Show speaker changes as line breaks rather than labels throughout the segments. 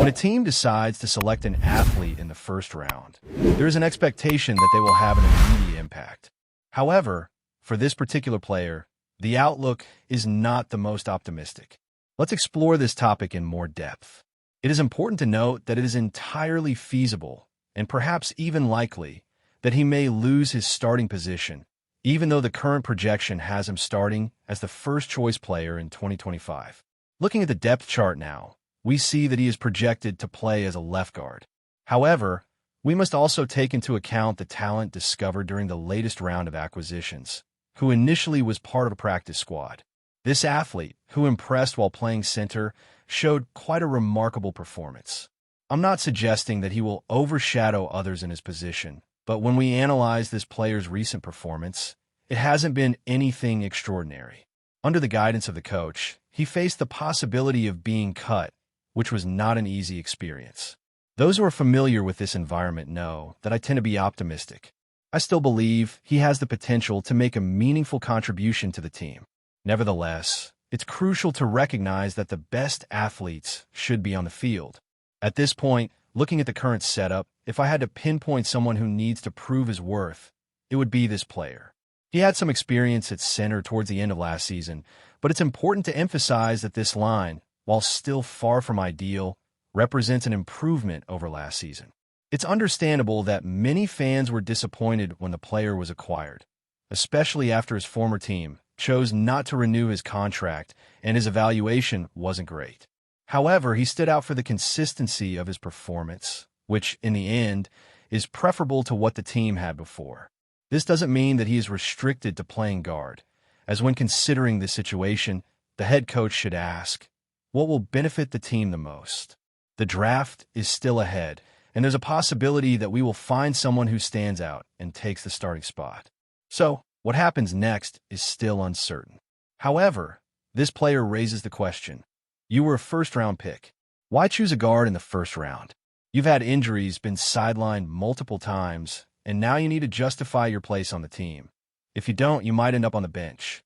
When a team decides to select an athlete in the first round, there is an expectation that they will have an immediate impact. However, for this particular player, the outlook is not the most optimistic. Let's explore this topic in more depth. It is important to note that it is entirely feasible, and perhaps even likely, that he may lose his starting position, even though the current projection has him starting as the first-choice player in 2025. Looking at the depth chart now, we see that he is projected to play as a left guard. However, we must also take into account the talent discovered during the latest round of acquisitions, who initially was part of a practice squad. This athlete, who impressed while playing center, showed quite a remarkable performance. I'm not suggesting that he will overshadow others in his position, but when we analyze this player's recent performance, it hasn't been anything extraordinary. Under the guidance of the coach, he faced the possibility of being cut, which was not an easy experience. Those who are familiar with this environment know that I tend to be optimistic. I still believe he has the potential to make a meaningful contribution to the team. Nevertheless, it's crucial to recognize that the best athletes should be on the field. At this point, looking at the current setup, if I had to pinpoint someone who needs to prove his worth, it would be this player. He had some experience at center towards the end of last season, but it's important to emphasize that this line, while still far from ideal, represents an improvement over last season. It's understandable that many fans were disappointed when the player was acquired, especially after his former team chose not to renew his contract and his evaluation wasn't great. However, he stood out for the consistency of his performance, which, in the end, is preferable to what the team had before. This doesn't mean that he is restricted to playing guard, as when considering this situation, the head coach should ask, what will benefit the team the most? The draft is still ahead, and there's a possibility that we will find someone who stands out and takes the starting spot. So, what happens next is still uncertain. However, this player raises the question, you were a first-round pick. Why choose a guard in the first round? You've had injuries, been sidelined multiple times, and now you need to justify your place on the team. If you don't, you might end up on the bench.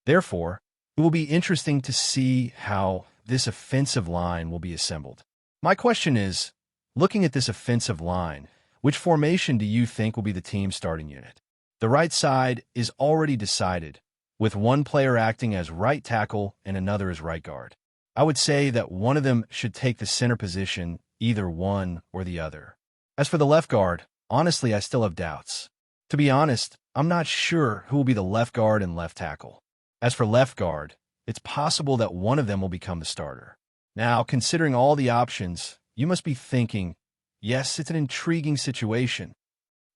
Therefore, it will be interesting to see how this offensive line will be assembled. My question is, looking at this offensive line, which formation do you think will be the team's starting unit? The right side is already decided, with one player acting as right tackle and another as right guard. I would say that one of them should take the center position, either one or the other. As for the left guard, honestly, I still have doubts. To be honest, I'm not sure who will be the left guard and left tackle. As for left guard, it's possible that one of them will become the starter. Now, considering all the options, you must be thinking, yes, it's an intriguing situation.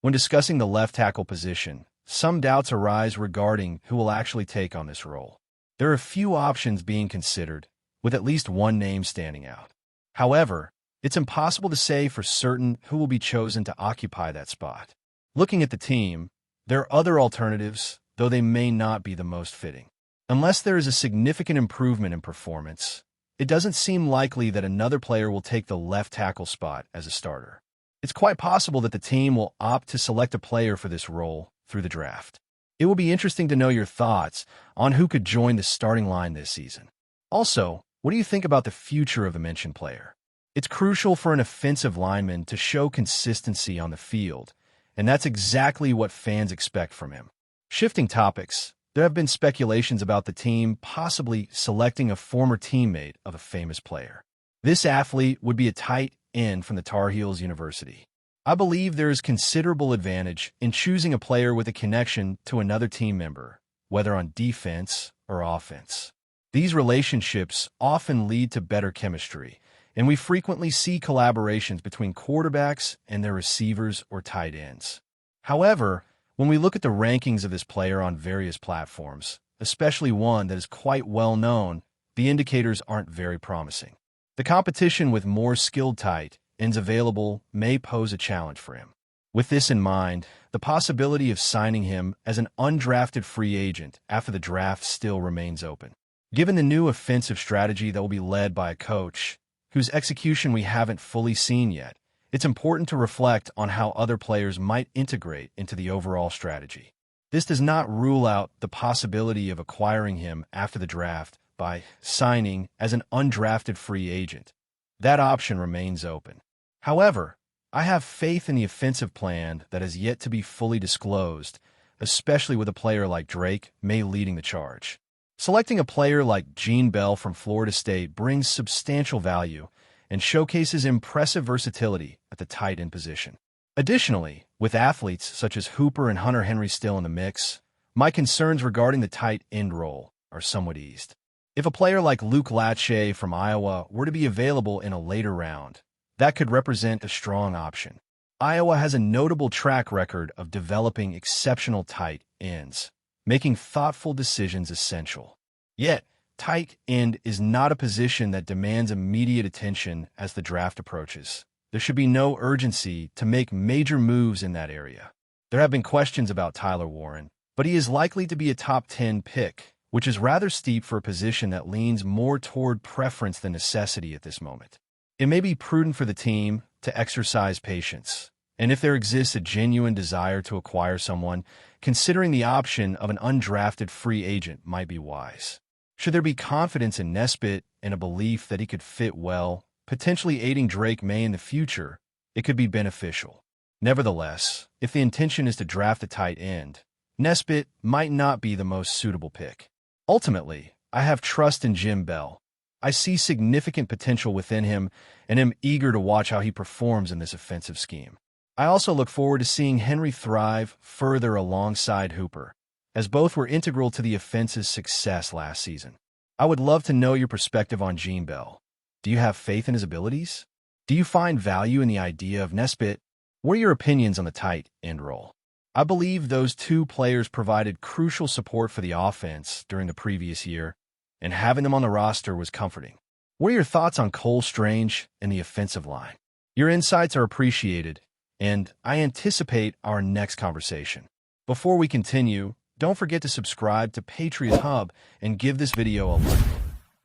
When discussing the left tackle position, some doubts arise regarding who will actually take on this role. There are a few options being considered, with at least one name standing out. However, it's impossible to say for certain who will be chosen to occupy that spot. Looking at the team, there are other alternatives, though they may not be the most fitting. Unless there is a significant improvement in performance, it doesn't seem likely that another player will take the left tackle spot as a starter. It's quite possible that the team will opt to select a player for this role through the draft. It will be interesting to know your thoughts on who could join the starting line this season. Also, what do you think about the future of the mentioned player? It's crucial for an offensive lineman to show consistency on the field, and that's exactly what fans expect from him. Shifting topics, there have been speculations about the team possibly selecting a former teammate of a famous player. This athlete would be a tight end from the Tar Heels University. I believe there is considerable advantage in choosing a player with a connection to another team member, whether on defense or offense. These relationships often lead to better chemistry, and we frequently see collaborations between quarterbacks and their receivers or tight ends. However, when we look at the rankings of this player on various platforms, especially one that is quite well known, the indicators aren't very promising. The competition with more skilled tight ends available may pose a challenge for him. With this in mind, the possibility of signing him as an undrafted free agent after the draft still remains open. Given the new offensive strategy that will be led by a coach whose execution we haven't fully seen yet, it's important to reflect on how other players might integrate into the overall strategy. This does not rule out the possibility of acquiring him after the draft by signing as an undrafted free agent. that option remains open. However, I have faith in the offensive plan that has yet to be fully disclosed, especially with a player like Drake May leading the charge. Selecting a player like Gene Bell from Florida State brings substantial value and showcases impressive versatility at the tight end position. Additionally, with athletes such as Hooper and Hunter Henry still in the mix, my concerns regarding the tight end role are somewhat eased. If a player like Luke Lachey from Iowa were to be available in a later round, that could represent a strong option. Iowa has a notable track record of developing exceptional tight ends, making thoughtful decisions essential. Yet, tight end is not a position that demands immediate attention as the draft approaches. There should be no urgency to make major moves in that area. There have been questions about Tyler Warren, but he is likely to be a top 10 pick, which is rather steep for a position that leans more toward preference than necessity at this moment. It may be prudent for the team to exercise patience, and if there exists a genuine desire to acquire someone, considering the option of an undrafted free agent might be wise. Should there be confidence in Nesbitt and a belief that he could fit well, potentially aiding Drake May in the future, it could be beneficial. Nevertheless, if the intention is to draft a tight end, Nesbitt might not be the most suitable pick. Ultimately, I have trust in Jim Bell. I see significant potential within him and am eager to watch how he performs in this offensive scheme. I also look forward to seeing Henry thrive further alongside Hooper, as both were integral to the offense's success last season. I would love to know your perspective on Gene Bell. Do you have faith in his abilities? Do you find value in the idea of Nesbitt? What are your opinions on the tight end role? I believe those two players provided crucial support for the offense during the previous year, and having them on the roster was comforting. What are your thoughts on Cole Strange and the offensive line? Your insights are appreciated, and I anticipate our next conversation. Before we continue, don't forget to subscribe to Patriots Hub and give this video a like.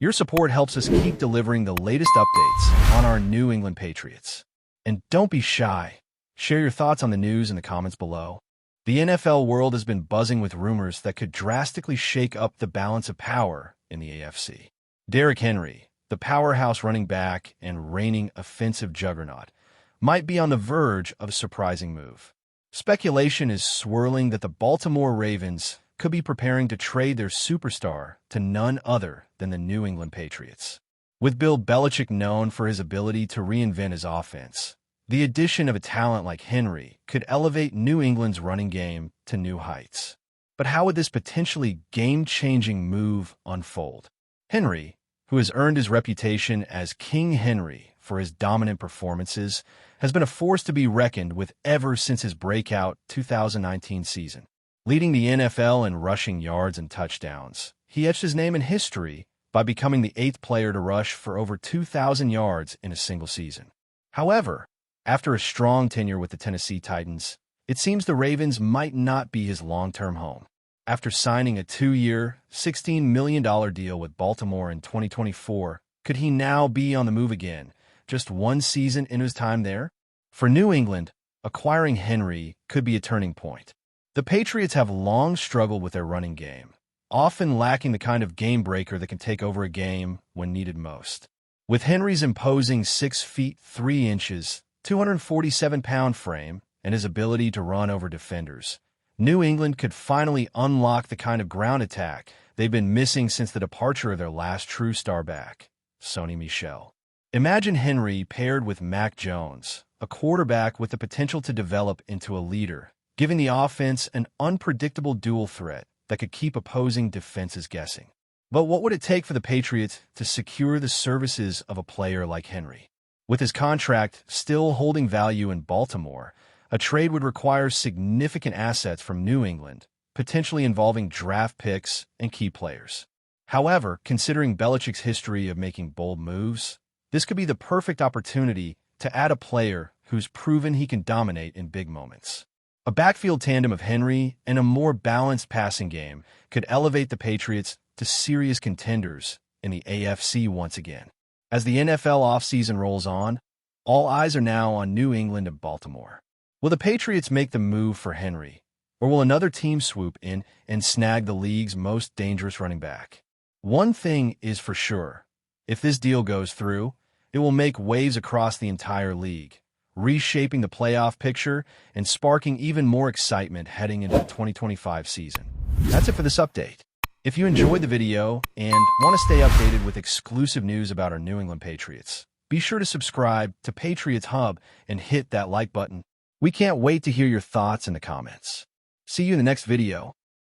Your support helps us keep delivering the latest updates on our New England Patriots. And don't be shy. Share your thoughts on the news in the comments below. The NFL world has been buzzing with rumors that could drastically shake up the balance of power in the AFC. Derrick Henry, the powerhouse running back and reigning offensive juggernaut, might be on the verge of a surprising move. Speculation is swirling that the Baltimore Ravens could be preparing to trade their superstar to none other than the New England Patriots. With Bill Belichick known for his ability to reinvent his offense, the addition of a talent like Henry could elevate New England's running game to new heights. But how would this potentially game-changing move unfold? Henry, who has earned his reputation as King Henry for his dominant performances, has been a force to be reckoned with ever since his breakout 2019 season. Leading the NFL in rushing yards and touchdowns, he etched his name in history by becoming the 8th player to rush for over 2,000 yards in a single season. However, after a strong tenure with the Tennessee Titans, it seems the Ravens might not be his long-term home. After signing a 2-year, $16 million deal with Baltimore in 2024, could he now be on the move again, just one season into his time there? For New England, acquiring Henry could be a turning point. The Patriots have long struggled with their running game, often lacking the kind of game breaker that can take over a game when needed most. With Henry's imposing 6 feet 3 inches, 247-pound frame, and his ability to run over defenders, New England could finally unlock the kind of ground attack they've been missing since the departure of their last true star back, Sony Michel. Imagine Henry paired with Mac Jones, a quarterback with the potential to develop into a leader, giving the offense an unpredictable dual threat that could keep opposing defenses guessing. But what would it take for the Patriots to secure the services of a player like Henry? With his contract still holding value in Baltimore, a trade would require significant assets from New England, potentially involving draft picks and key players. However, considering Belichick's history of making bold moves, this could be the perfect opportunity to add a player who's proven he can dominate in big moments. A backfield tandem of Henry and a more balanced passing game could elevate the Patriots to serious contenders in the AFC once again. As the NFL offseason rolls on, all eyes are now on New England and Baltimore. Will the Patriots make the move for Henry, or will another team swoop in and snag the league's most dangerous running back? One thing is for sure. If this deal goes through, It will make waves across the entire league, reshaping the playoff picture and sparking even more excitement heading into the 2025 season. That's it for this update. If you enjoyed the video and want to stay updated with exclusive news about our New England Patriots, be sure to subscribe to Patriots Hub and hit that like button. We can't wait to hear your thoughts in the comments. See you in the next video.